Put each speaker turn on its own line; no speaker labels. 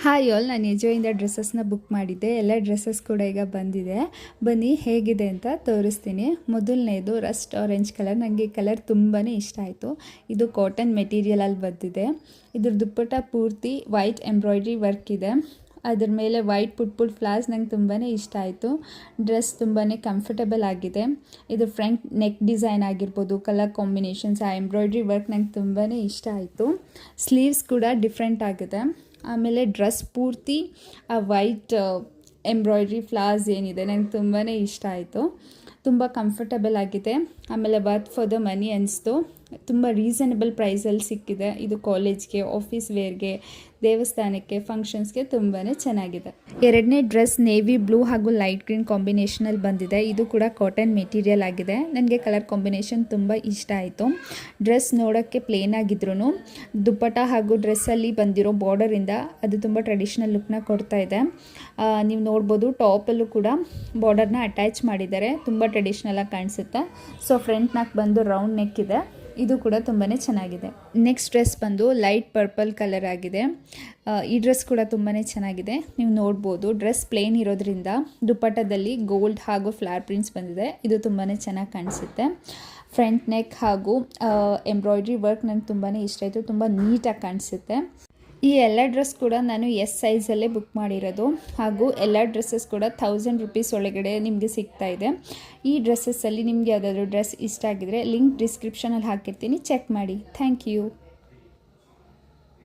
Hi all, ನಾನು ಎಜೋಯಿಂದ ಡ್ರೆಸ್ಸಸ್ನ book ಮಾಡಿದ್ದೆ. ಎಲ್ಲ ಡ್ರೆಸ್ಸಸ್ ಕೂಡ ಈಗ ಬಂದಿದೆ. ಬನ್ನಿ ಹೇಗಿದೆ ಅಂತ ತೋರಿಸ್ತೀನಿ. ಮೊದಲನೇದು ರಸ್ಟ್ ಆರೆಂಜ್ ಕಲರ್. ನನಗೆ ಈ ಕಲರ್ ತುಂಬಾ ಇಷ್ಟ ಆಯಿತು. ಇದು ಕಾಟನ್ ಮೆಟೀರಿಯಲಲ್ಲಿ ಬಂದಿದೆ. ಇದ್ರ ದುಪ್ಪಟ್ಟ ಪೂರ್ತಿ ವೈಟ್ ಎಂಬ್ರಾಯ್ಡ್ರಿ ವರ್ಕ್ ಇದೆ. ಅದ್ರ ಮೇಲೆ ವೈಟ್ ಪುಟ್ ಫ್ಲಾಸ್ ನಂಗೆ ತುಂಬಾ ಇಷ್ಟ ಆಯಿತು. ಡ್ರೆಸ್ ತುಂಬಾ ಕಂಫರ್ಟಬಲ್ ಆಗಿದೆ. ಇದು ಫ್ರಂಟ್ ನೆಕ್ ಡಿಸೈನ್ ಆಗಿರ್ಬೋದು, ಕಲರ್ ಕಾಂಬಿನೇಷನ್ಸ್, ಆ ಎಂಬ್ರಾಯ್ಡ್ರಿ ವರ್ಕ್ ನಂಗೆ ತುಂಬಾ ಇಷ್ಟ ಆಯಿತು. ಸ್ಲೀವ್ಸ್ ಕೂಡ ಡಿಫ್ರೆಂಟ್ ಆಗಿದೆ. ಆಮೇಲೆ ಡ್ರೆಸ್ ಪೂರ್ತಿ ಆ ವೈಟ್ ಎಂಬ್ರಾಯ್ಡ್ರಿ ಫ್ಲಾಸ್ ಏನಿದೆ ನಂಗೆ ತುಂಬಾ ಇಷ್ಟ ಆಯಿತು. ತುಂಬ ಕಂಫರ್ಟಬಲ್ ಆಗಿದೆ. ಆಮೇಲೆ ವರ್ತ್ ಫಾರ್ ದ ಮನಿ ಅನಿಸ್ತು. ತುಂಬ ರೀಸನಬಲ್ ಪ್ರೈಸಲ್ಲಿ ಸಿಕ್ಕಿದೆ. ಇದು ಕಾಲೇಜ್ಗೆ, ಆಫೀಸ್ ವೇರ್ಗೆ, ದೇವಸ್ಥಾನಕ್ಕೆ, ಫಂಕ್ಷನ್ಸ್ಗೆ ತುಂಬಾ ಚೆನ್ನಾಗಿದೆ. ಎರಡನೇ ಡ್ರೆಸ್ ನೇವಿ ಬ್ಲೂ ಹಾಗೂ ಲೈಟ್ ಗ್ರೀನ್ ಕಾಂಬಿನೇಷನಲ್ಲಿ ಬಂದಿದೆ. ಇದು ಕೂಡ ಕಾಟನ್ ಮೆಟೀರಿಯಲ್ ಆಗಿದೆ. ನನಗೆ ಕಲರ್ ಕಾಂಬಿನೇಷನ್ ತುಂಬ ಇಷ್ಟ ಆಯಿತು. ಡ್ರೆಸ್ ನೋಡೋಕ್ಕೆ ಪ್ಲೇನ್ ಆಗಿದ್ರು ದುಪ್ಪಟ ಹಾಗೂ ಡ್ರೆಸ್ಸಲ್ಲಿ ಬಂದಿರೋ ಬಾರ್ಡರಿಂದ ಅದು ತುಂಬ ಟ್ರೆಡಿಷ್ನಲ್ ಲುಕ್ನ ಕೊಡ್ತಾ ಇದೆ. ನೀವು ನೋಡ್ಬೋದು, ಟಾಪಲ್ಲೂ ಕೂಡ ಬಾರ್ಡರ್ನ ಅಟ್ಯಾಚ್ ಮಾಡಿದ್ದಾರೆ. ತುಂಬ ಟ್ರೆಡಿಷ್ನಲಾಗಿ ಕಾಣಿಸುತ್ತೆ. ಸೊ ಫ್ರಂಟ್ ನಾಕ್ ಬಂದು ರೌಂಡ್ ನೆಕ್ ಇದೆ. ಇದು ಕೂಡ ತುಂಬಾ ಚೆನ್ನಾಗಿದೆ. ನೆಕ್ಸ್ಟ್ ಡ್ರೆಸ್ ಬಂದು ಲೈಟ್ ಪರ್ಪಲ್ ಕಲರ್ ಆಗಿದೆ. ಈ ಡ್ರೆಸ್ ಕೂಡ ತುಂಬಾ ಚೆನ್ನಾಗಿದೆ. ನೀವು ನೋಡ್ಬೋದು, ಡ್ರೆಸ್ ಪ್ಲೇನ್ ಇರೋದ್ರಿಂದ ದುಪ್ಪಟ್ಟದಲ್ಲಿ ಗೋಲ್ಡ್ ಹಾಗೂ ಫ್ಲವರ್ ಪ್ರಿಂಟ್ಸ್ ಬಂದಿದೆ. ಇದು ತುಂಬಾ ಚೆನ್ನಾಗಿ ಕಾಣಿಸುತ್ತೆ. ಫ್ರಂಟ್ ನೆಕ್ ಹಾಗೂ ಎಂಬ್ರಾಯ್ಡ್ರಿ ವರ್ಕ್ ನನಗೆ ತುಂಬಾ ಇಷ್ಟ ಆಯಿತು. ತುಂಬ ನೀಟಾಗಿ ಕಾಣಿಸುತ್ತೆ. ಈ ಎಲ್ಲ ಡ್ರೆಸ್ ಕೂಡ ನಾನು ಎಸ್ ಸೈಜಲ್ಲೇ ಬುಕ್ ಮಾಡಿರೋದು. ಹಾಗೂ ಎಲ್ಲ ಡ್ರೆಸ್ಸಸ್ ಕೂಡ 1000 ರೂಪೀಸ್ ಒಳಗಡೆ ನಿಮಗೆ ಸಿಗ್ತಾ ಇದೆ. ಈ ಡ್ರೆಸ್ಸಸ್ಸಲ್ಲಿ ನಿಮಗೆ ಯಾವುದಾದ್ರೂ ಡ್ರೆಸ್ ಇಷ್ಟ ಆಗಿದ್ರೆ ಲಿಂಕ್ ಡಿಸ್ಕ್ರಿಪ್ಷನಲ್ಲಿ ಹಾಕಿರ್ತೀನಿ, ಚೆಕ್ ಮಾಡಿ. Thank you.